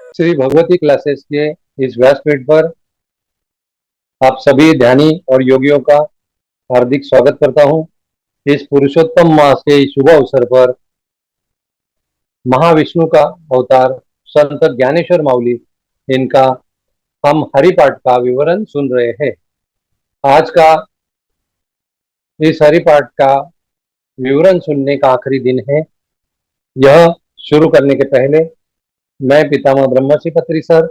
Shri Bhagwati classes के इस व्यासपीठ पर आप सभी ध्यानी और योगियों का हार्दिक स्वागत करता हूं। इस पुरुषोत्तम मास के शुभ अवसर पर महाविष्णु का अवतार संत ज्ञानेश्वर माउली, इनका हम हरिपाठ का विवरण सुन रहे हैं। आज का इस हरिपाठ का विवरण सुनने का आखिरी दिन है। यह शुरू करने के पहले मैं पितामह ब्रह्मश्री पत्री सर,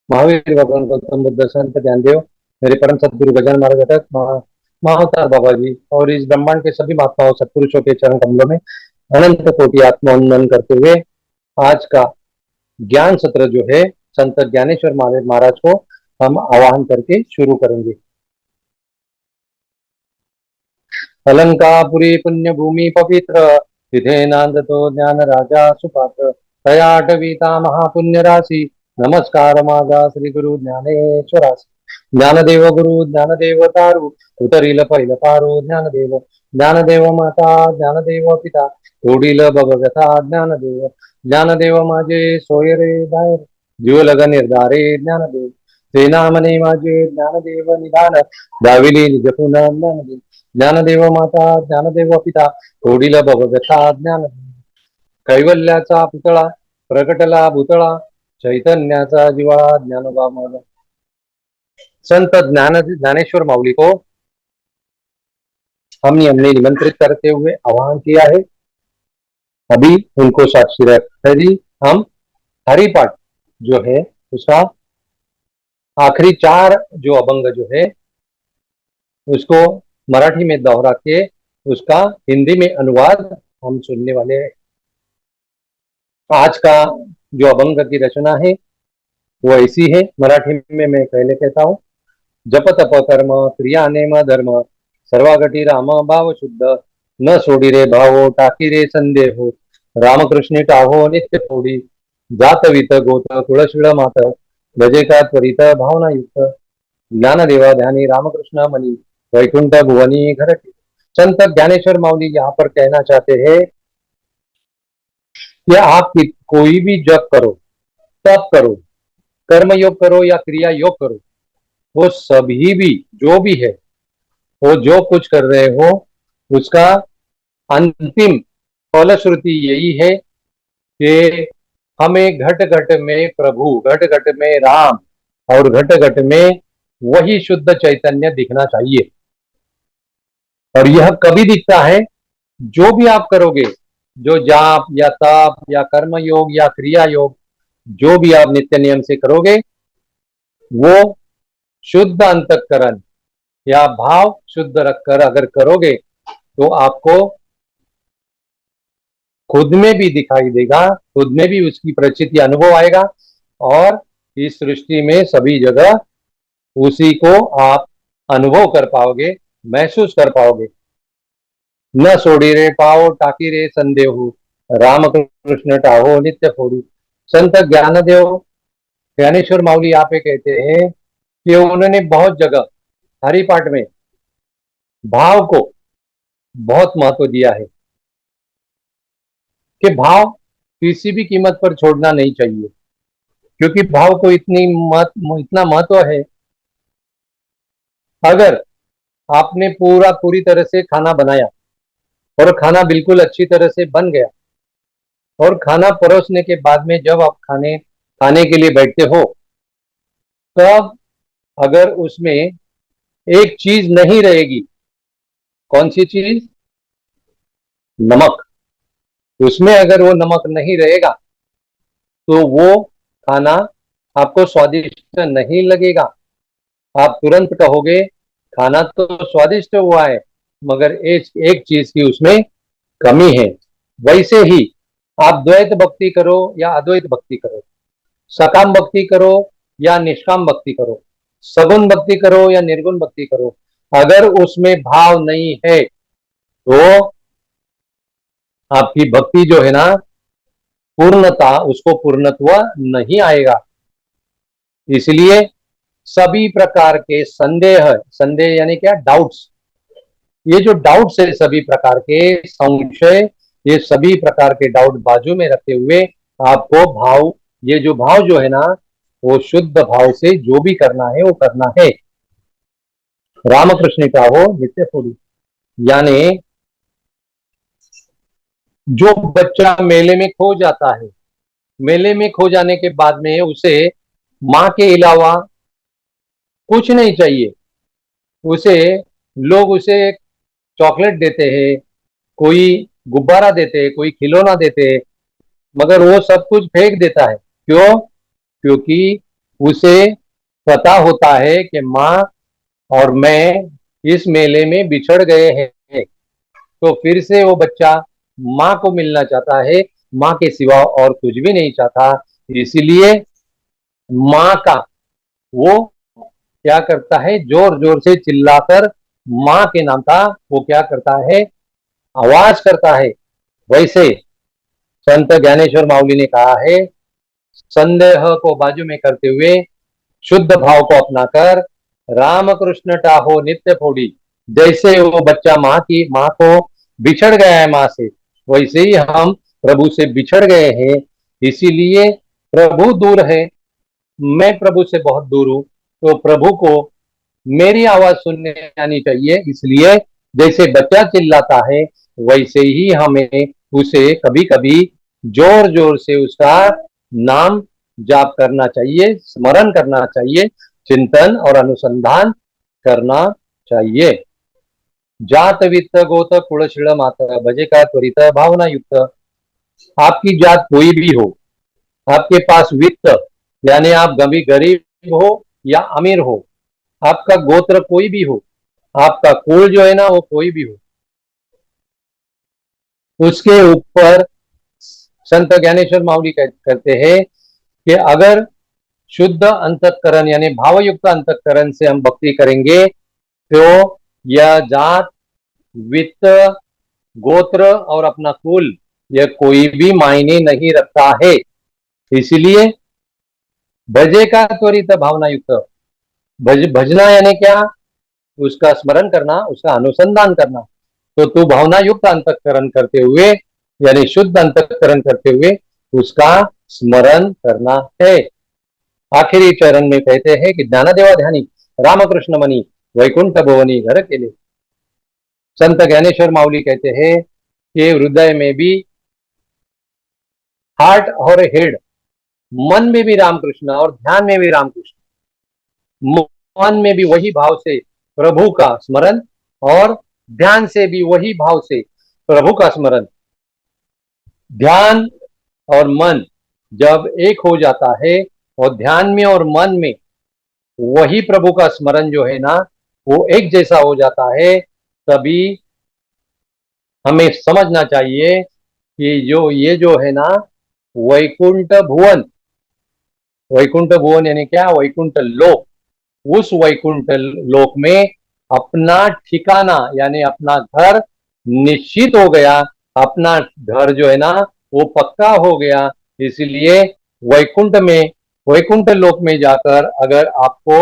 महावीर भगवान गौतम बुद्ध संत ज्ञानदेव, मेरे परम सदगुरु गजानन महाराज घटक, महाअवतार बाबा जी और इस ब्रह्मांड के सभी महात्माओं सत्पुरुषों के चरण कमलों में अनंत कोटि आत्मवंदन करते हुए आज का ज्ञान सत्र जो है संत ज्ञानेश्वर महाराज को हम आवाहन करके शुरू करेंगे। अलंकापुरी पुण्य भूमि पवित्र, विधे नांदतो ज्ञान राजा सुपात्र, तयाटवीता महापुण्य राशि, नमस्कार माझा श्री गुरु ज्ञानेश्वरासी। ज्ञानदेव गुरु ज्ञानदेव तारू, उतरील पहिल पारू ज्ञानदेव, ज्ञानदेव माता ज्ञानदेव पिता, तोडील भगवता ज्ञानदेव, ज्ञानदेव माझे सोयरे बाहेर, जीव लग निर्धारे ज्ञानदेव, ते नामने माझे ज्ञानदेव निधान, दाविली निज पुन्हा ज्ञानदेव, ज्ञानदेव माता ज्ञानदेव पिता, तोडील भगवता ज्ञानदेव, कैवल्याचा पुतळा प्रकटला भूतळा, चैतन्याचा जिवाळा ज्ञानोबा माझा। संत ज्ञानेश्वर माउली को हमने निमंत्रित करते हुए आह्वान किया है। अभी उनको साक्षी रखकर ही हम हरिपाठ जो है उसका आखिरी 4 जो अभंग जो है उसको मराठी में दोहरा के उसका हिंदी में अनुवाद हम सुनने वाले हैं। आज का जो अभंग की रचना है वो ऐसी है, मराठी में मैं पहले कहता हूँ। जप तप कर्म क्रिया नेम धर्म, सर्वागटी राम भाव शुद्ध, न सोडी रे भावो टाकी रे संदेहो, रामकृष्ण टाहो नित्य थोडी, जात वित गोत तुळशीळ मात, भजे का त्वरित भावना युक्त, ज्ञानदेवा ध्यानी रामकृष्ण मनी, वैकुंठ भुवनी घर। संत ज्ञानेश्वर माउली यहाँ पर कहना चाहते हैं कि आप कोई भी जप करो, तप करो, कर्म योग करो या क्रिया योग करो, वो सभी भी जो भी है वो जो कुछ कर रहे हो उसका अंतिम फलश्रुति यही है कि हमें घट घट में प्रभु, घट घट में राम और घट घट में वही शुद्ध चैतन्य दिखना चाहिए। और यह कभी दिखता है जो भी आप करोगे, जो जाप या तप या कर्म योग या क्रिया योग जो भी आप नित्य नियम से करोगे वो शुद्ध अंतःकरण या भाव शुद्ध रखकर अगर करोगे तो आपको खुद में भी दिखाई देगा, खुद में भी उसकी प्रचिति अनुभव आएगा और इस सृष्टि में सभी जगह उसी को आप अनुभव कर पाओगे, महसूस कर पाओगे। न सोडी रे पाओ टाकी रे संदेहु, राम कृष्ण टाहो नित्य फोड़ी। संत ज्ञानेश्वर माउली यहाँ पे कहते हैं कि उन्होंने बहुत जगह हरिपाठ में भाव को बहुत महत्व दिया है कि भाव किसी भी कीमत पर छोड़ना नहीं चाहिए, क्योंकि भाव को इतना महत्व है। अगर आपने पूरी तरह से खाना बनाया और खाना बिल्कुल अच्छी तरह से बन गया और खाना परोसने के बाद में जब आप खाने के लिए बैठते हो तब अगर उसमें एक चीज नहीं रहेगी, कौन सी चीज? नमक। उसमें अगर वो नमक नहीं रहेगा तो वो खाना आपको स्वादिष्ट नहीं लगेगा। आप तुरंत कहोगे खाना तो स्वादिष्ट हुआ है मगर एक चीज की उसमें कमी है। वैसे ही आप द्वैत भक्ति करो या अद्वैत भक्ति करो, सकाम भक्ति करो या निष्काम भक्ति करो, सगुण भक्ति करो या निर्गुण भक्ति करो, अगर उसमें भाव नहीं है तो आपकी भक्ति जो है ना पूर्णता, उसको पूर्णत्व नहीं आएगा। इसलिए सभी प्रकार के संदेह यानी क्या? डाउट्स। ये जो डाउट्स है, सभी प्रकार के संशय, ये सभी प्रकार के डाउट बाजू में रखते हुए आपको भाव ये जो भाव जो है ना, वो शुद्ध भाव से जो भी करना है वो करना है। रामकृष्ण का हो नित्य थोड़ी। यानी जो बच्चा मेले में खो जाता है, मेले में खो जाने के बाद में उसे माँ के अलावा कुछ नहीं चाहिए। उसे लोग उसे चॉकलेट देते हैं, कोई गुब्बारा देते हैं, कोई खिलौना देते हैं, मगर वो सब कुछ फेंक देता है। क्यों? क्योंकि उसे पता होता है कि माँ और मैं इस मेले में बिछड़ गए हैं। तो फिर से वो बच्चा माँ को मिलना चाहता है, माँ के सिवा और कुछ भी नहीं चाहता। इसीलिए माँ का वो क्या करता है, जोर जोर से चिल्लाकर माँ के नाम का वो क्या करता है, आवाज करता है। वैसे संत ज्ञानेश्वर माउली ने कहा है, संदेह को बाजू में करते हुए शुद्ध भाव को अपनाकर रामकृष्ण टाहो नित्य फोड़ी। जैसे वो बच्चा माँ को बिछड़ गया है माँ से, वैसे ही हम प्रभु से बिछड़ गए हैं। इसीलिए प्रभु दूर है, मैं प्रभु से बहुत दूर हूं, तो प्रभु को मेरी आवाज सुनने आनी चाहिए। इसलिए जैसे बच्चा चिल्लाता है, वैसे ही हमें उसे कभी कभी जोर जोर से उसका नाम जाप करना चाहिए, स्मरण करना चाहिए, चिंतन और अनुसंधान करना चाहिए। जात वित्त गोत कुलशील माता भजे का त्वरित भावना युक्त। आपकी जात कोई भी हो, आपके पास वित्त यानी आप कभी गरीब हो या अमीर हो, आपका गोत्र कोई भी हो, आपका कुल जो है ना वो कोई भी हो, उसके ऊपर संत ज्ञानेश्वर माउली कहते हैं कि अगर शुद्ध अंतःकरण यानी भावयुक्त अंतःकरण से हम भक्ति करेंगे, तो यह जात, वित्त, गोत्र और अपना कुल यह कोई भी मायने नहीं रखता है। इसलिए भजे का त्वरित भावना युक्त, भजना यानी क्या? उसका स्मरण करना, उसका अनुसंधान करना। तो तू भावना युक्त अंतःकरण करते हुए यानी शुद्ध अंतःकरण करते हुए उसका स्मरण करना है। आखिरी चरण में कहते हैं कि ज्ञानदेवा ध्यानी रामकृष्ण मणि वैकुंठ भुवनी घर के लिए। संत ज्ञानेश्वर माउली कहते हैं कि हृदय में भी, हार्ट और हेड, मन में भी रामकृष्ण और ध्यान में भी रामकृष्ण, मन में भी वही भाव से प्रभु का स्मरण और ध्यान से भी वही भाव से प्रभु का स्मरण। ध्यान और मन जब एक हो जाता है और ध्यान में और मन में वही प्रभु का स्मरण जो है ना वो एक जैसा हो जाता है, तभी हमें समझना चाहिए कि ये जो है ना वैकुंठ भुवन, वैकुंठ भुवन यानी क्या? वैकुंठ लोक। उस वैकुंठ लोक में अपना ठिकाना यानी अपना घर निश्चित हो गया, अपना घर जो है ना वो पक्का हो गया। इसलिए वैकुंठ में, वैकुंठ लोक में जाकर अगर आपको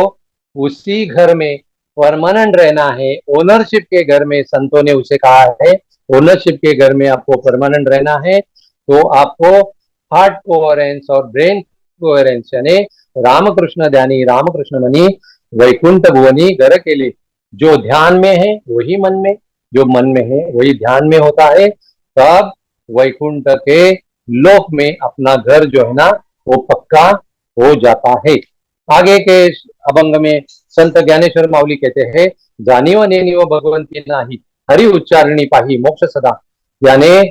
उसी घर में परमानेंट रहना है, ओनरशिप के घर में, संतों ने उसे कहा है ओनरशिप के घर में आपको परमानेंट रहना है, तो आपको हार्ट कोहेरेंस और ब्रेन कोहेरेंस यानी रामकृष्ण ध्यानी रामकृष्ण मणि वैकुंठ भुवनी घर के लिए। जो ध्यान में है वही मन में, जो मन में है वही ध्यान में होता है, तब वैकुंठ के लोक में अपना घर जो है ना वो पक्का हो जाता है। आगे के अभंग में संत ज्ञानेश्वर माउली कहते हैं, जानिव नेनिव भगवंती नाही हरि उच्चारणी पाही मोक्ष सदा। यानी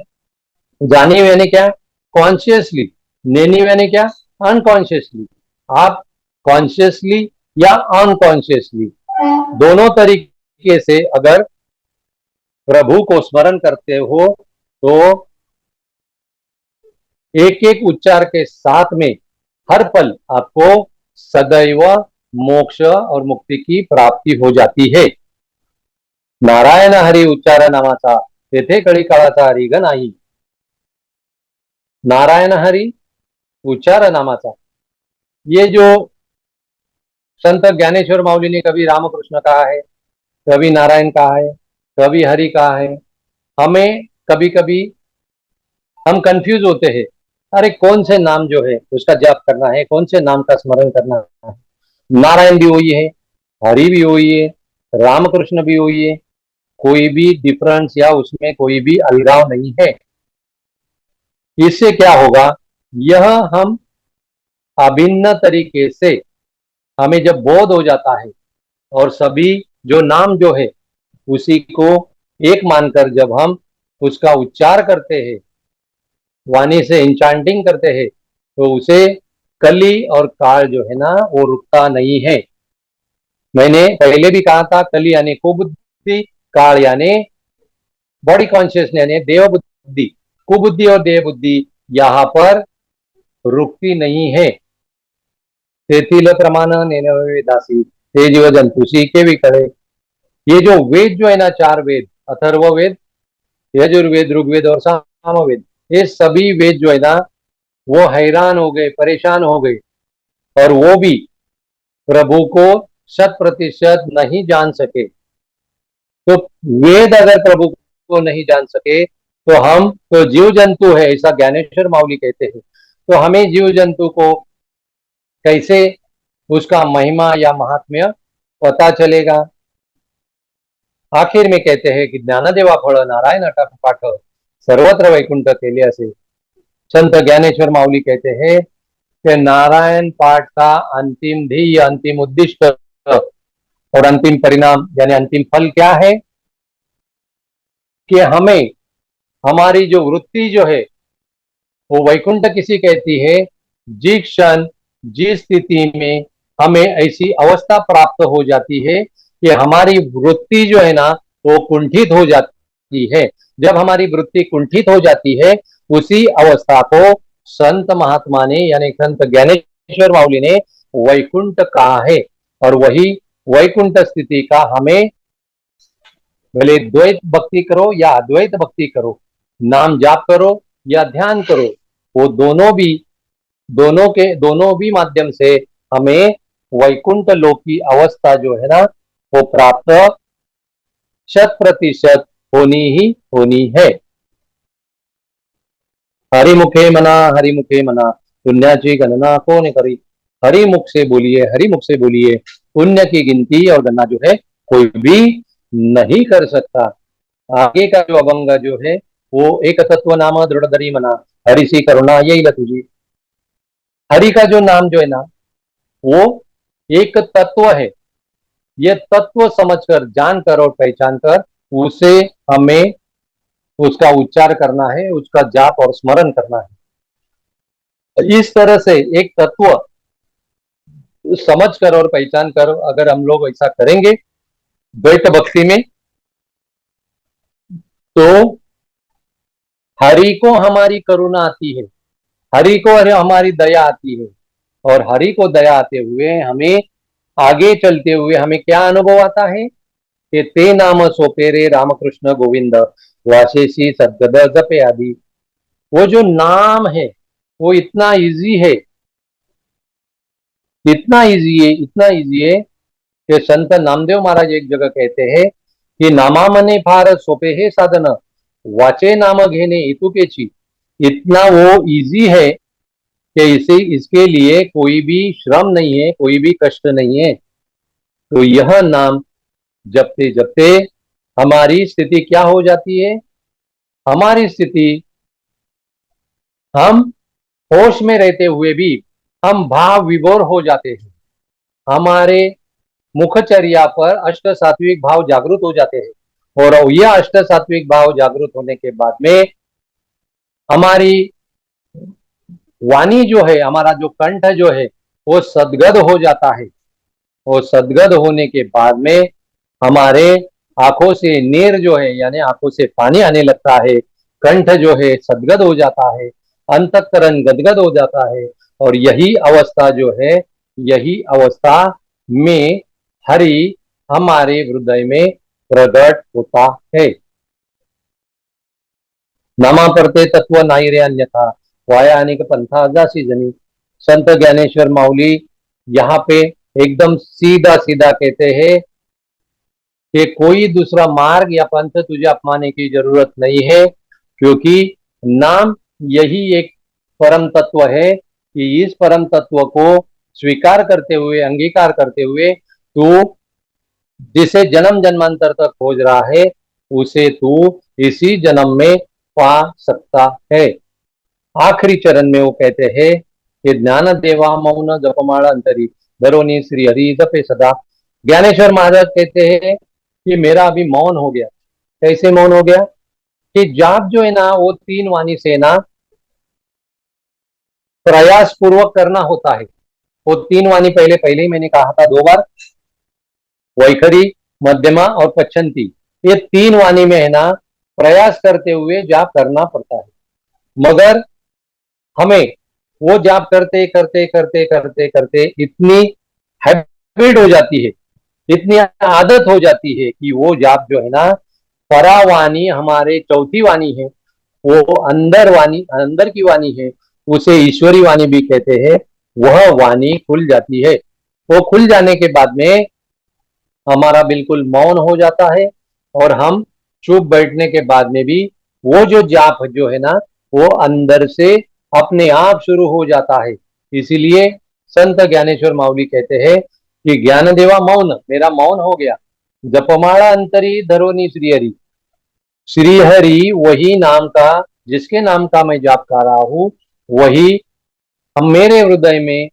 जानिव यानी क्या? कॉन्शियसली, नेनिव यानी क्या? अनकॉन्शियसली। आप कॉन्शियसली या अनकॉन्शियसली दोनों तरीके से अगर प्रभु को स्मरण करते हो, तो एक एक उच्चार के साथ में हर पल आपको सदैव मोक्ष और मुक्ति की प्राप्ति हो जाती है। नारायण हरी उच्चार नामाचा तेथे कळी काळाचा हरिग नाही। नारायण हरी उच्चार नामाचा, ये जो संत ज्ञानेश्वर माउली ने कभी रामकृष्ण कहा है, कभी नारायण कहा है, कभी हरि कहा है। हमें कभी कभी हम कंफ्यूज होते हैं अरे कौन से नाम जो है उसका जाप करना है, कौन से नाम का स्मरण करना है। नारायण भी वही है, हरि भी वही है, रामकृष्ण भी वही है, कोई भी डिफरेंस या उसमें कोई भी अलगाव नहीं है। इससे क्या होगा, यह हम अभिन्न तरीके से, हमें जब बोध हो जाता है और सभी जो नाम जो है उसी को एक मानकर जब हम उसका उच्चार करते हैं, वाणी से इंचांटिंग करते हैं, तो उसे कली और काल जो है ना वो रुकता नहीं है। मैंने पहले भी कहा था, कली यानी कुबुद्धि, काल यानी बॉडी कॉन्शियसनेस यानी देव बुद्धि। कुबुद्धि और देव बुद्धि यहाँ पर रुकती नहीं है। तेथिल प्रमाण दासी ते जीव जंतु सीखे भी करे। ये जो वेद जो है ना, चार वेद, अथर्ववेद, यजुर्वेद, ऋग्वेद और सामवेद, ये सभी वेद जो है ना वो हैरान हो गए, परेशान हो गए, और वो भी प्रभु को 100% नहीं जान सके। तो वेद अगर प्रभु को नहीं जान सके तो हम तो जीव जंतु है, ऐसा ज्ञानेश्वर माउली कहते हैं। तो हमें जीव जंतु को कैसे उसका महिमा या महात्म्य पता चलेगा। आखिर में कहते हैं कि ज्ञानदेवा फळ नारायण पाठ सर्वत्र वैकुंठ केले असे। संत ज्ञानेश्वर माउली कहते हैं कि नारायण पाठ का अंतिम ध्येय, अंतिम उद्दिष्ट और अंतिम परिणाम यानी अंतिम फल क्या है कि हमें हमारी जो वृत्ति जो है वो वैकुंठ किसी कहती है, जिस क्षण जिस स्थिति में हमें ऐसी अवस्था प्राप्त हो जाती है कि हमारी वृत्ति जो है ना वो कुंठित हो जाती है। जब हमारी वृत्ति कुंठित हो जाती है, उसी अवस्था को संत महात्मा ने यानी संत ज्ञानेश्वर माउली ने वैकुंठ कहा है। और वही वैकुंठ स्थिति का हमें, भले द्वैत भक्ति करो या अद्वैत भक्ति करो, नाम जाप करो या ध्यान करो, वो दोनों भी माध्यम से हमें वैकुंठ लोक की अवस्था जो है ना वो प्राप्त 100% होनी ही होनी है। हरिमुखे मना, हरिमुखे मना, पुण्याची गणना कौन करी। हरिमुख से बोलिए, हरिमुख से बोलिए, पुण्य की गिनती और गणना जो है कोई भी नहीं कर सकता। आगे का जो अभंग जो है वो एक तत्व नाम दृढ़धरी मना, हरि सी करुणा यही तुझी। हरि का जो नाम जो है ना वो एक तत्व है। ये तत्व समझकर, जानकर और पहचान कर उसे हमें उसका उच्चार करना है, उसका जाप और स्मरण करना है। इस तरह से एक तत्व समझ कर और पहचान कर अगर हम लोग ऐसा करेंगे द्वैत भक्ति में, तो हरि को हमारी करुणा आती है, हरि को हमारी दया आती है, और हरि को दया आते हुए हमें आगे चलते हुए हमें क्या अनुभव आता है कि ते नाम सोपे रे रामकृष्ण गोविंद वाशेषी सदगद जपे आदि। वो जो नाम है वो इतना इजी है, इतना इजी है, इतना इजी है कि संत नामदेव महाराज एक जगह कहते हैं कि नामा मने फार सोपे है साधन, वाचे नाम घेने इतुकेची। इतना वो इजी है कि इसे इसके लिए कोई भी श्रम नहीं है, कोई भी कष्ट नहीं है। तो यह नाम जपते जपते हमारी स्थिति क्या हो जाती है, हमारी स्थिति हम होश में रहते हुए भी हम भाव विभोर हो जाते हैं। हमारे मुखचर्या पर अष्ट सात्विक भाव जागृत हो जाते हैं, और यह अष्ट सात्विक भाव जागृत होने के बाद में हमारी वाणी जो है, हमारा जो कंठ जो है वो सदगद हो जाता है। और सदगद होने के बाद में हमारे आंखों से नीर जो है यानी आंखों से पानी आने लगता है, कंठ जो है सदगद हो जाता है, अंतःकरण गदगद हो जाता है। और यही अवस्था जो है, यही अवस्था में हरि हमारे हृदय में प्रकट होता है। नामा परते तत्व नाही रे अन्यथा, वाया अनेक पंथा जासी जनी। संत ज्ञानेश्वर माउली यहाँ पे एकदम सीधा सीधा कहते हैं कि कोई दूसरा मार्ग या पंथ तुझे अपनाने की जरूरत नहीं है, क्योंकि नाम यही एक परम तत्व है कि इस परम तत्व को स्वीकार करते हुए, अंगीकार करते हुए तू जिसे जन्म जन्मांतर तक खोज रहा है उसे तू इसी जन्म में पा सकता है। आखिरी चरण में वो कहते हैं कि ज्ञान देवा मौन जपमाल अंतरी धरोनी श्री हरि जपे सदा। ज्ञानेश्वर महाराज कहते हैं कि मेरा अभी मौन हो गया। कैसे मौन हो गया? कि जाप जो है ना वो तीन वाणी से ना प्रयास पूर्वक करना होता है। वो तीन वाणी पहले पहले ही मैंने कहा था 2 बार, वैखरी, मध्यमा और पच्छंती। ये तीन वाणी में है ना प्रयास करते हुए जाप करना पड़ता है। मगर हमें वो जाप करते करते करते करते करते इतनी हैबिट हो जाती है, इतनी आदत हो जाती है कि वो जाप जो है ना परावाणी हमारे चौथी वाणी है, वो अंदर वाणी, अंदर की वाणी है, उसे ईश्वरी वाणी भी कहते हैं। वह वाणी खुल जाती है। वो खुल जाने के बाद में हमारा बिल्कुल मौन हो जाता है और हम चुप बैठने के बाद में भी वो जो जाप जो है ना वो अंदर से अपने आप शुरू हो जाता है। इसीलिए संत ज्ञानेश्वर माऊली कहते हैं कि ज्ञान देवा मौन, मेरा मौन हो गया। जपमाला अंतरी धरोनी श्रीहरि, श्रीहरि वही नाम का, जिसके नाम का मैं जाप कर रहा हूं, वही हम मेरे हृदय में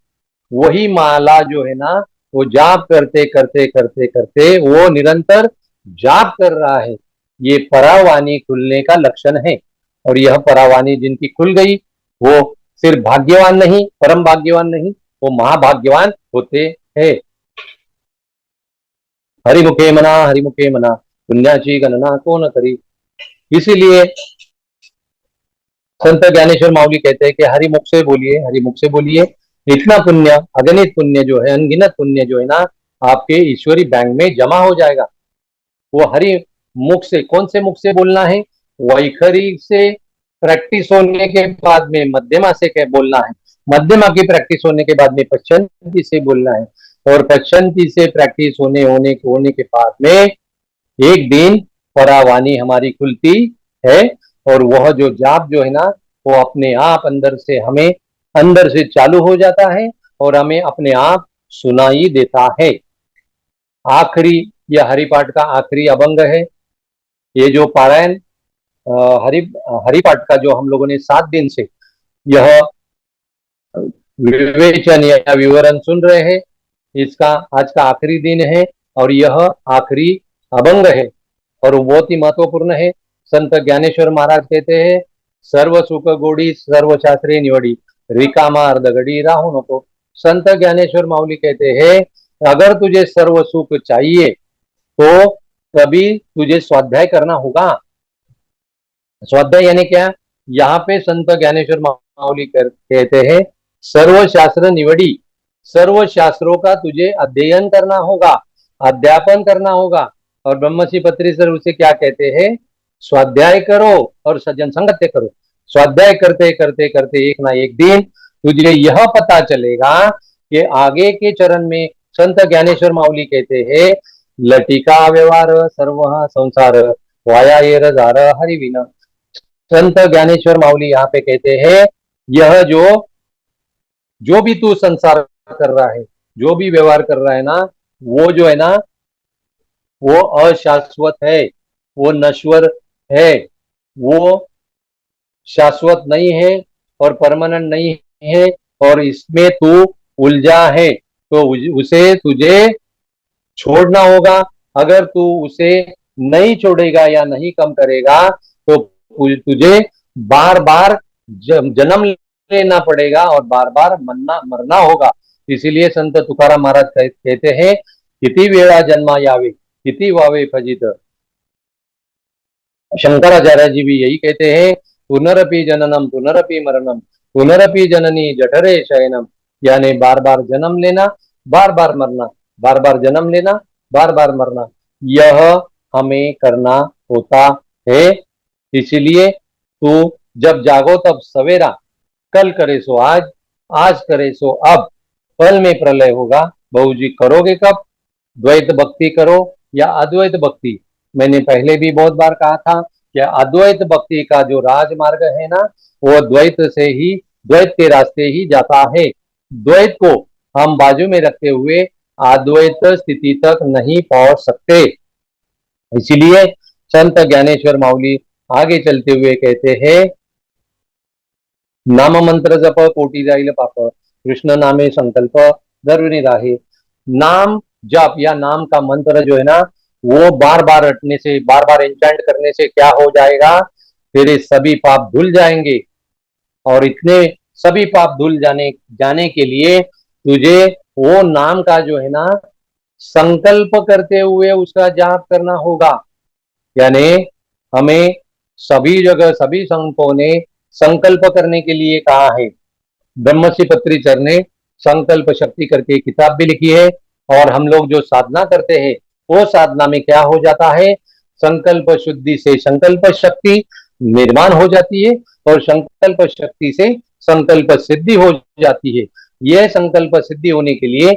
वही माला जो है ना वो जाप करते करते करते करते वो निरंतर जाप कर रहा है। ये परावाणी खुलने का लक्षण है। और यह परावाणी जिनकी खुल गई वो सिर्फ भाग्यवान नहीं, परम भाग्यवान नहीं, वो महाभाग्यवान होते हैं। हरिमुखे मना, हरिमुखे मना, पुण्याची गणना को न करी। इसीलिए संत ज्ञानेश्वर माऊली कहते हैं कि हरिमुख से बोलिए, हरिमुख से बोलिए। इतना पुण्य, अगणित पुण्य जो है, अनगिनत पुण्य जो है ना आपके ईश्वरी बैंक में जमा हो जाएगा। वो हरि मुख से, कौन से मुख से बोलना है? वैखरी से प्रैक्टिस होने के बाद में मध्यमा से क्या बोलना है, मध्यमा की प्रैक्टिस होने के बाद में पश्चंती से बोलना है, और पश्चंती से प्रैक्टिस होने के बाद में एक दिन परावाणी हमारी खुलती है। और वह जो जाप जो है ना वो अपने आप अंदर से हमें, अंदर से चालू हो जाता है और हमें अपने आप सुनाई देता है। आखिरी, यह हरिपाठ का आखिरी अभंग है। ये जो पारायण हरि हरिपाठ का जो हम लोगों ने 7 दिन से यह विवेचन या विवरण सुन रहे हैं, इसका आज का आखिरी दिन है और यह आखिरी अभंग है और बहुत ही महत्वपूर्ण है। संत ज्ञानेश्वर महाराज कहते हैं, सर्व सुख गोडी सर्व शास्त्री निवडी, रिकामा अर्धगडी राहू नको। संत ज्ञानेश्वर माऊली कहते हैं, अगर तुझे सर्व सुख चाहिए तो तभी तुझे स्वाध्याय करना होगा। स्वाध्याय यानी क्या? यहाँ पे संत ज्ञानेश्वर माऊली कहते हैं, सर्व शास्त्र निवडी, सर्व शास्त्रों का तुझे अध्ययन करना होगा, अध्यापन करना होगा। और ब्रह्मश्री पत्री सर उसे क्या कहते हैं? स्वाध्याय करो और सज्जन संगत्य करो। स्वाध्याय करते करते करते एक ना एक दिन तुझे यह पता चलेगा कि आगे के चरण में संत ज्ञानेश्वर माऊली कहते हैं, लटिका व्यवहार सर्व संसार वाया ये रजार हरिविना। संत ज्ञानेश्वर माऊली यहाँ पे कहते हैं, यह जो भी तू संसार कर रहा है, जो भी व्यवहार कर रहा है ना, वो जो है ना वो अशाश्वत है, वो नश्वर है, वो शाश्वत नहीं है और परमानेंट नहीं है, और इसमें तू उलझा है तो उसे तुझे छोड़ना होगा। अगर तू उसे नहीं छोड़ेगा या नहीं कम करेगा तो तुझे बार बार जन्म लेना पड़ेगा और बार बार मरना होगा। इसीलिए संत तुकाराम महाराज कहते हैं, किती वेळा जन्मा यावे किती वावे फजित। शंकराचार्य जी भी यही कहते हैं, पुनरपि जननम पुनरपि मरणम पुनरपि जननी जठरे शयनम। यानी बार बार जन्म लेना, बार बार मरना, बार बार जन्म लेना, बार बार मरना, यह हमें करना होता है। इसीलिए तू जब जागो तब सवेरा, कल करे सो आज, आज करे सो अब, पल में प्रलय होगा। बहू जी करोगे कब? द्वैत भक्ति करो या अद्वैत भक्ति। मैंने पहले भी बहुत बार कहा था कि अद्वैत भक्ति का जो राजमार्ग है ना वो द्वैत से ही द्वैत के रास्ते ही जाता है। द्वैत को हम बाजू में रखते हुए अद्वैत स्थिति तक नहीं पहुंच सकते। इसीलिए संत ज्ञानेश्वर माऊली आगे चलते हुए कहते हैं, नाम मंत्र जप कोटी जाईल पाप, कृष्ण नामे संकल्प जरूरी राहे। नाम जप या नाम का मंत्र जो है ना, वो बार बार रटने से, बार बार एंचेंट करने से क्या हो जाएगा, तेरे सभी पाप धुल जाएंगे। और इतने सभी पाप धुल जाने जाने के लिए तुझे वो नाम का जो है ना संकल्प करते हुए उसका जाप करना होगा। यानी हमें सभी जगह सभी संतों ने संकल्प करने के लिए कहा है। ब्रह्मश्री पत्रीचर ने संकल्प शक्ति करके किताब भी लिखी है। और हम लोग जो साधना करते हैं वो साधना में क्या हो जाता है, संकल्प शुद्धि से संकल्प शक्ति निर्माण हो जाती है और संकल्प शक्ति से संकल्प सिद्धि हो जाती है। यह संकल्प सिद्धि होने के लिए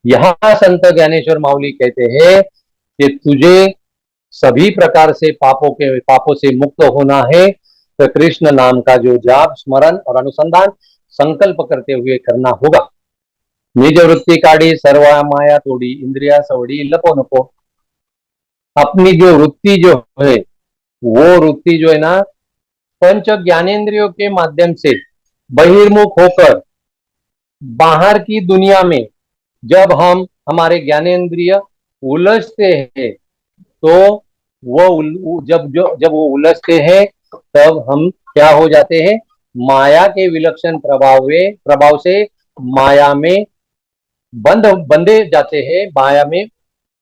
यहां संत ज्ञानेश्वर माऊली कहते हैं कि तुझे सभी प्रकार से पापों से मुक्त होना है, तो कृष्ण नाम का जो जाप स्मरण और अनुसंधान संकल्प करते हुए करना होगा। निज वृत्ति काढ़ी सर्वा माया तोड़ी, इंद्रिया सवड़ी लपो नको। अपनी जो वृत्ति जो है, वो वृत्ति जो है ना पंच ज्ञानेन्द्रियों के माध्यम से बहिर्मुख होकर बाहर की दुनिया में जब हम हमारे ज्ञानेन्द्रिय उलझते हैं, तो वो जब वो उलझते हैं तब हम क्या हो जाते हैं, माया के विलक्षण प्रभाव से माया में बंधे जाते हैं,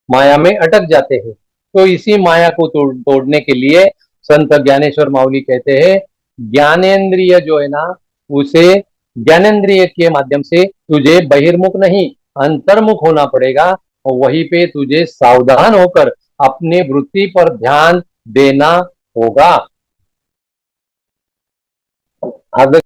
माया में अटक जाते हैं। तो इसी माया को तोड़ने के लिए संत ज्ञानेश्वर माऊली कहते हैं, ज्ञानेन्द्रिय जो है ना उसे ज्ञानेन्द्रिय के माध्यम से तुझे बहिर्मुख नहीं अंतर्मुख होना पड़ेगा। और वहीं पे तुझे सावधान होकर अपने वृत्ति पर ध्यान देना होगा। आगे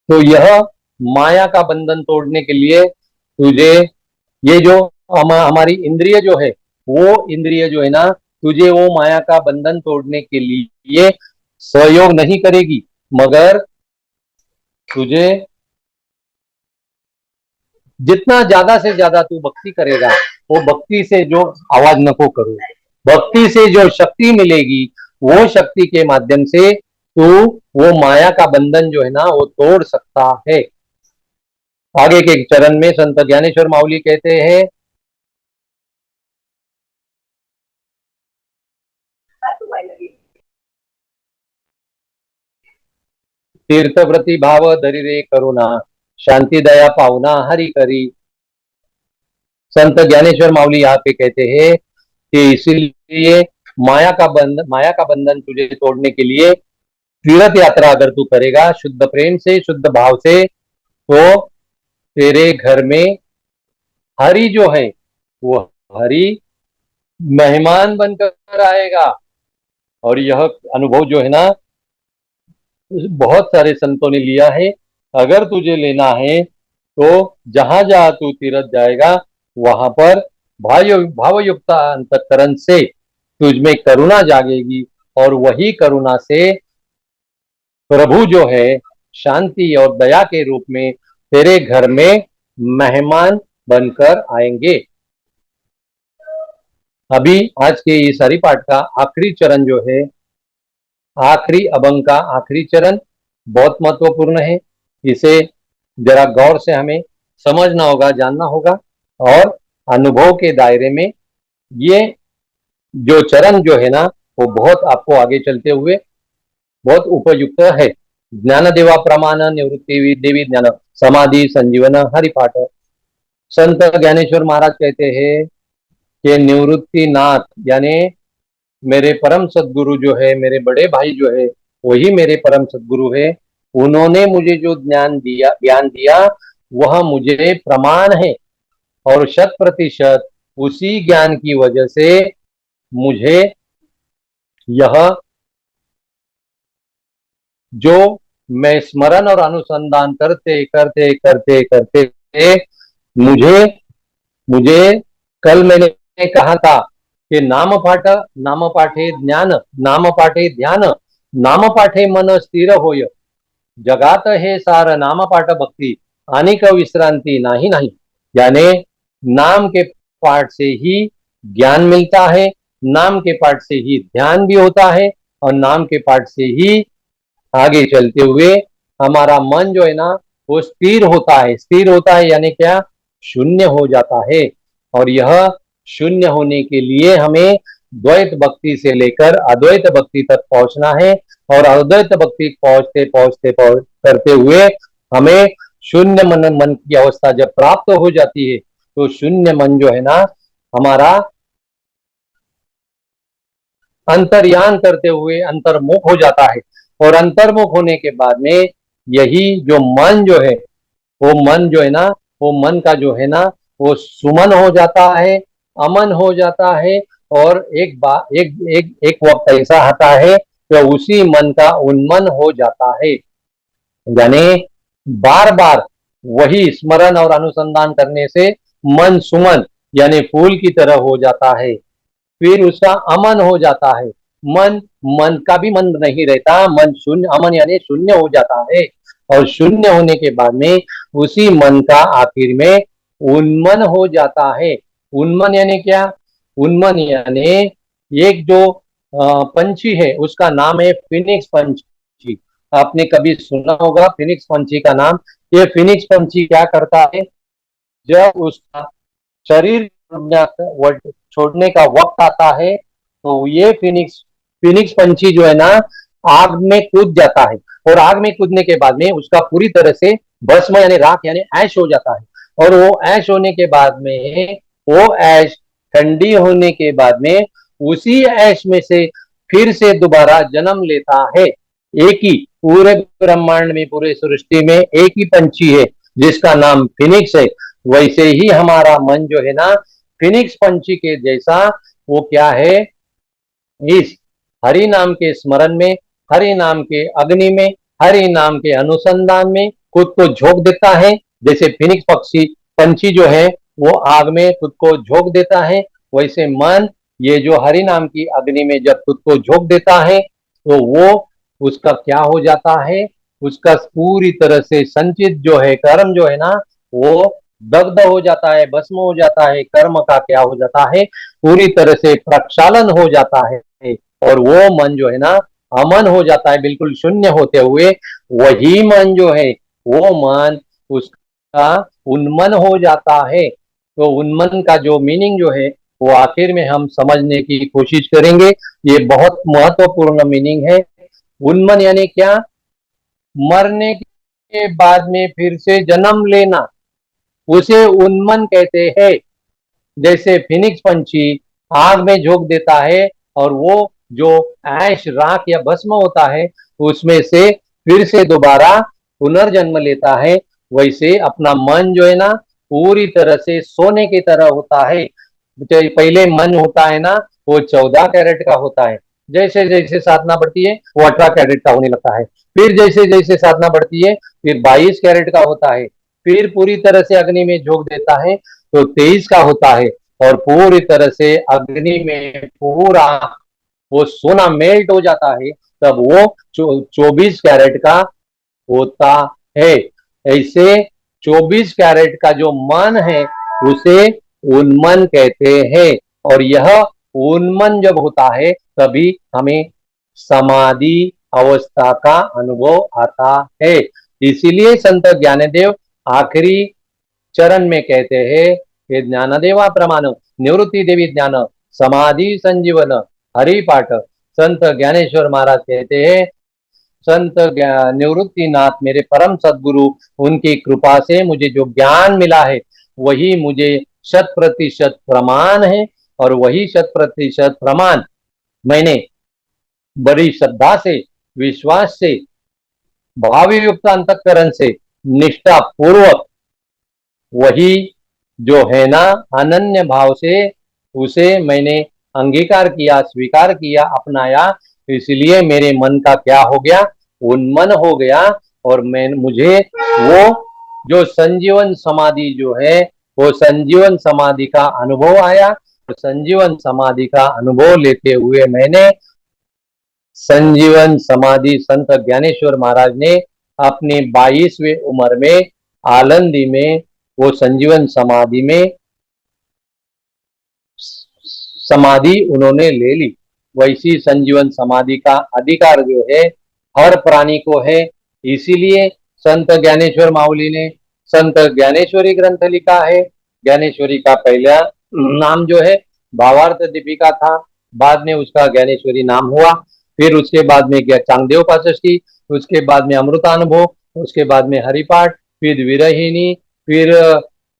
तो यह माया का बंधन तोड़ने के लिए तुझे ये जो हमारी इंद्रिय जो है, वो इंद्रिय जो है ना तुझे वो माया का बंधन तोड़ने के लिए सहयोग नहीं करेगी, मगर तुझे जितना ज्यादा से ज्यादा तू भक्ति करेगा, वो भक्ति से जो आवाज नको करो, भक्ति से जो शक्ति मिलेगी वो शक्ति के माध्यम से तू वो माया का बंधन जो है ना वो तोड़ सकता है। आगे के चरण में संत ज्ञानेश्वर माऊली कहते हैं, तीर्थ व्रती भाव धरी रे करुणा, शांति दया पावना हरि करी। संत ज्ञानेश्वर माऊली यहाँ पे कहते हैं कि इसीलिए माया का बंधन तुझे तोड़ने के लिए तीर्थ यात्रा अगर तू करेगा शुद्ध प्रेम से शुद्ध भाव से, तो तेरे घर में हरि जो है वो हरि मेहमान बनकर आएगा। और यह अनुभव जो है ना बहुत सारे संतों ने लिया है। अगर तुझे लेना है तो जहां जहां तू तीर्थ जाएगा वहां पर भावयुक्त अंतकरण से तुझमें करुणा जागेगी और वही करुणा से प्रभु जो है शांति और दया के रूप में तेरे घर में मेहमान बनकर आएंगे। अभी आज के इस हरिपाठ का आखिरी चरण जो है, आखिरी अभंग का आखिरी चरण बहुत महत्वपूर्ण है। इसे जरा गौर से हमें समझना होगा, जानना होगा। और अनुभव के दायरे में ये जो चरण जो है ना वो बहुत आपको आगे चलते हुए बहुत उपयुक्त है। ज्ञान देवा प्रमाण निवृत्ति देवी ज्ञान समाधि संजीवन हरिपाठ। संत ज्ञानेश्वर महाराज कहते हैं कि निवृत्ति नाथ यानी मेरे परम सदगुरु जो है, मेरे बड़े भाई जो है, वही मेरे परम सदगुरु है। उन्होंने मुझे जो ज्ञान दिया वह मुझे प्रमाण है और 100% उसी ज्ञान की वजह से मुझे यह जो मैं स्मरण और अनुसंधान करते करते करते करते मुझे मुझे कल मैंने कहा था कि नामपाठे ज्ञान, नामपाठे ध्यान, नामपाठे मन स्थिर होय, जगात हे सार नामपाठ भक्ति, अनिक विश्रांति नाही नाही। यानी नाम के पाठ से ही ज्ञान मिलता है, नाम के पाठ से ही ध्यान भी होता है, और नाम के पाठ से ही आगे चलते हुए हमारा मन जो है ना वो स्थिर होता है। स्थिर होता है यानी क्या? शून्य हो जाता है। और यह शून्य होने के लिए हमें द्वैत भक्ति से लेकर अद्वैत भक्ति तक पहुंचना है, और अद्वैत भक्ति पहुंचते पहुंचते करते हुए हमें शून्य मन की अवस्था जब प्राप्त हो जाती है तो शून्य मन जो है ना हमारा अंतर्यान करते हुए अंतर्मुख हो जाता है। और अंतर्मुख होने के बाद में यही जो मन जो है वो मन जो है ना वो मन का जो है ना वो सुमन हो जाता है, अमन हो जाता है। और एक बार एक वक्त ऐसा आता है कि उसी मन का उन्मन हो जाता है। यानी बार बार वही स्मरण और अनुसंधान करने से मन सुमन यानी फूल की तरह हो जाता है। फिर उसका अमन हो जाता है। मन मन का भी मन नहीं रहता, मन शून्य, अमन यानी शून्य हो जाता है। और शून्य होने के बाद में उसी मन का आखिर में उन्मन हो जाता है। उन्मन यानी क्या? उन्मन यानी एक जो पंछी है उसका नाम है फिनिक्स पंछी। आपने कभी सुना होगा फिनिक्स पंछी का नाम। ये फिनिक्स पंछी क्या करता है? जब उसका शरीर छोड़ने का वक्त आता है तो ये फिनिक्स फिनिक्स पंछी जो है ना आग में कूद जाता है। और आग में कूदने के बाद में उसका पूरी तरह से भस्म यानी राख यानी ऐश हो जाता है। और वो ऐश होने के बाद में वो ऐश ठंडी होने के बाद में उसी ऐश में से फिर से दोबारा जन्म लेता है। एक ही पूरे ब्रह्मांड में, पूरे सृष्टि में एक ही पंछी है जिसका नाम फिनिक्स है। वैसे ही हमारा मन जो है ना फिनिक्स पंछी के जैसा वो क्या है? इस हरि नाम के स्मरण में, हरि नाम के अग्नि में, हरि नाम के अनुसंधान में खुद को झोंक देता है। जैसे फिनिक्स पक्षी पंछी जो है वो आग में खुद को झोंक देता है, वैसे मन ये जो हरि नाम की अग्नि में जब खुद को झोंक देता है तो वो उसका क्या हो जाता है? उसका पूरी तरह से संचित जो है कर्म जो है ना वो दग्ध हो जाता है, भस्म हो जाता है। कर्म का क्या हो जाता है? पूरी तरह से प्रक्षालन हो जाता है। और वो मन जो है ना अमन हो जाता है, बिल्कुल शून्य होते हुए। वही मन जो है वो मन उसका उन्मन हो जाता है। तो उन्मन का जो मीनिंग जो है वो आखिर में हम समझने की कोशिश करेंगे। ये बहुत महत्वपूर्ण मीनिंग है। उन्मन यानी क्या? मरने के बाद में फिर से जन्म लेना, उसे उन्मन कहते हैं। जैसे फिनिक्स पंछी आग में झोंक देता है और वो जो ऐश राख या भस्म होता है उसमें से फिर से दोबारा पुनर्जन्म लेता है, वैसे अपना मन जो है ना पूरी तरह से सोने की तरह होता है। पहले मन होता है ना वो 14 कैरेट का होता है, जैसे जैसे साधना बढ़ती है वो 18 कैरेट का होने लगता है। फिर जैसे जैसे साधना बढ़ती है फिर 22 कैरेट का होता है। फिर पूरी तरह से अग्नि में झोंक देता है तो 23 का होता है। और पूरी तरह से अग्नि में पूरा वो सोना मेल्ट हो जाता है तब वो 24 कैरेट का होता है। ऐसे 24 कैरेट का जो मन है उसे उन्मन कहते हैं। और यह उन्मन जब होता है तभी हमें समाधि अवस्था का अनुभव आता है। इसीलिए संत ज्ञानदेव आखिरी चरण में कहते हैं कि ज्ञानदेवा प्रमाण निवृत्ति देवी ज्ञान समाधि संजीवन हरि पाठ। संत ज्ञानेश्वर महाराज कहते हैं संत निवृत्ति नाथ मेरे परम सदगुरु, उनकी कृपा से मुझे जो ज्ञान मिला है वही मुझे 100% प्रमाण है। और वही 100% प्रमाण मैंने बड़ी श्रद्धा से, विश्वास से, भावयुक्त अंतकरण से, निष्ठा पूर्वक वही जो है ना अनन्य भाव से उसे मैंने अंगीकार किया, स्वीकार किया, अपनाया। इसलिए मेरे मन का क्या हो गया? उन्मन हो गया। और मैं मुझे वो जो संजीवन समाधि जो है वो संजीवन समाधि का अनुभव आया। संजीवन समाधि का अनुभव लेते हुए मैंने संजीवन समाधि संत ज्ञानेश्वर महाराज ने अपनी 22वीं उम्र में आलंदी में वो संजीवन समाधि में समाधि उन्होंने ले ली। वैसी संजीवन समाधि का अधिकार जो है हर प्राणी को है। इसीलिए संत ज्ञानेश्वर माऊली ने संत ज्ञानेश्वरी ग्रंथ लिखा है। ज्ञानेश्वरी का पहला नाम जो है भावार्थ दीपिका था, बाद में उसका ज्ञानेश्वरी नाम हुआ। फिर उसके बाद में क्या चांगदेव पाचष्टी, उसके बाद में अमृतानुभव, उसके बाद में हरिपाठ, फिर विरहिणी, फिर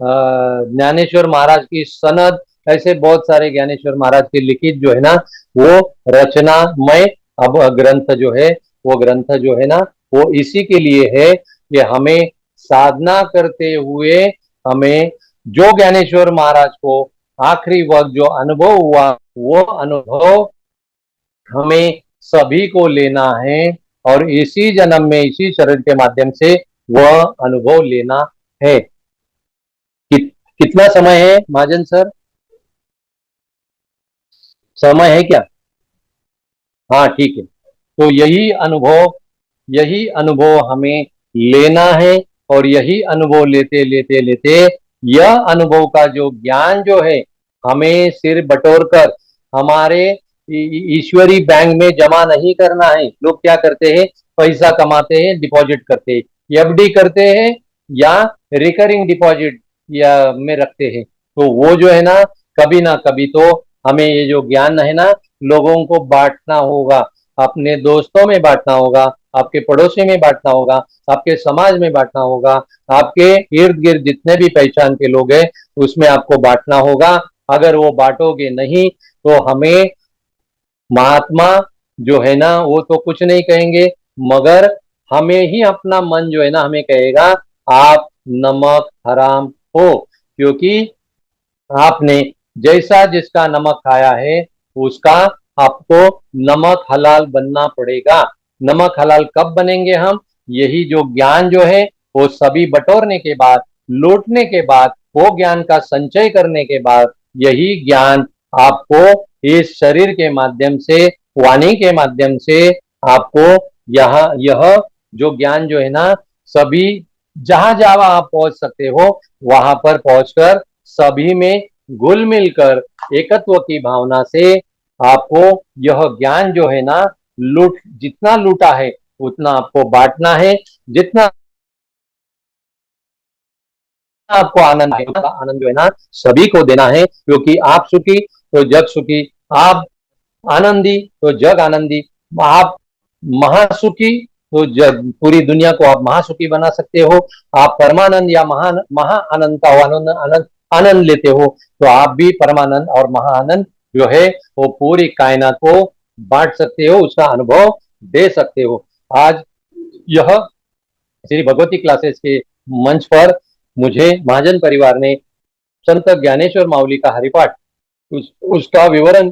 ज्ञानेश्वर महाराज की सनद, ऐसे बहुत सारे ज्ञानेश्वर महाराज के लिखित जो है ना वो रचनामय अब ग्रंथ जो है वो ग्रंथ जो है ना वो इसी के लिए है कि हमें साधना करते हुए हमें जो ज्ञानेश्वर महाराज को आखिरी वक्त जो अनुभव हुआ वो अनुभव हमें सभी को लेना है और इसी जन्म में इसी शरीर के माध्यम से वह अनुभव लेना है। कितना समय है महाजन सर? समय है क्या? हाँ ठीक है। तो यही अनुभव हमें लेना है और यही अनुभव लेते लेते लेते यह अनुभव का जो ज्ञान जो है हमें सिर बटोर कर हमारे ईश्वरी बैंक में जमा नहीं करना है। लोग क्या करते हैं, पैसा कमाते हैं, डिपॉजिट करते हैं, एफडी करते हैं या रिकरिंग डिपॉजिट या में रखते हैं। तो वो जो है ना कभी तो हमें ये जो ज्ञान है ना लोगों को बांटना होगा, अपने दोस्तों में बांटना होगा, आपके पड़ोसी में बांटना होगा, आपके समाज में बांटना होगा, आपके इर्द गिर्द जितने भी पहचान के लोग हैं उसमें आपको बांटना होगा। अगर वो बांटोगे नहीं तो हमें महात्मा जो है ना वो तो कुछ नहीं कहेंगे, मगर हमें ही अपना मन जो है ना हमें कहेगा आप नमक हराम हो, क्योंकि आपने जैसा जिसका नमक खाया है उसका आपको नमक हलाल बनना पड़ेगा। नमक हलाल कब बनेंगे हम? यही जो ज्ञान जो है वो सभी बटोरने के बाद, लूटने के बाद, वो ज्ञान का संचय करने के बाद यही ज्ञान आपको इस शरीर के माध्यम से, वाणी के माध्यम से आपको यह जो ज्ञान जो है ना सभी जहां जहां आप पहुंच सकते हो वहां पर पहुंचकर सभी में घुल मिलकर एकत्व की भावना से आपको यह ज्ञान जो है ना जितना लूटा है उतना आपको बांटना है। जितना आपको आनंद है उसका आनंद जो है ना सभी को देना है, क्योंकि आप सुखी तो जग सुखी, आप आनंदी तो जग आनंदी, आप महासुखी तो जग पूरी दुनिया को आप महासुखी बना सकते हो। आप परमानंद या महा आनंद का आनंद लेते हो तो आप भी परमानंद और महाआनंद जो है वो पूरी कायनात को बांट सकते हो, उसका अनुभव दे सकते हो। आज यह श्री भगवती क्लासेस के मंच पर मुझे महाजन परिवार ने संत ज्ञानेश्वर माऊली का हरिपाठ उसका विवरण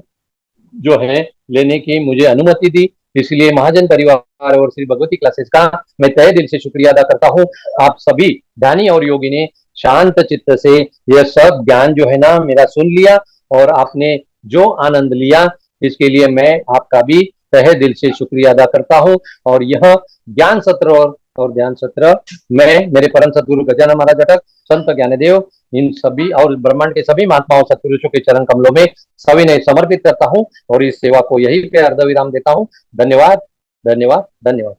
जो है लेने की मुझे अनुमति दी, इसलिए महाजन परिवार और श्री भगवती क्लासेस का मैं तहे दिल से शुक्रिया अदा करता हूँ। आप सभी ध्यानी और योगी ने शांत चित्त से यह सब ज्ञान जो है ना मेरा सुन लिया और आपने जो आनंद लिया इसके लिए मैं आपका भी तहे दिल से शुक्रिया अदा करता हूँ। और यह ज्ञान सत्र और ध्यान सत्र मैं मेरे परम सदगुरु गजानन महाराज जटक, संत ज्ञानदेव, इन सभी और ब्रह्मांड के सभी महात्माओं सत्पुरुषों के चरण कमलों में सविनय समर्पित करता हूं और इस सेवा को यही पे अर्ध विराम देता हूं। धन्यवाद, धन्यवाद, धन्यवाद।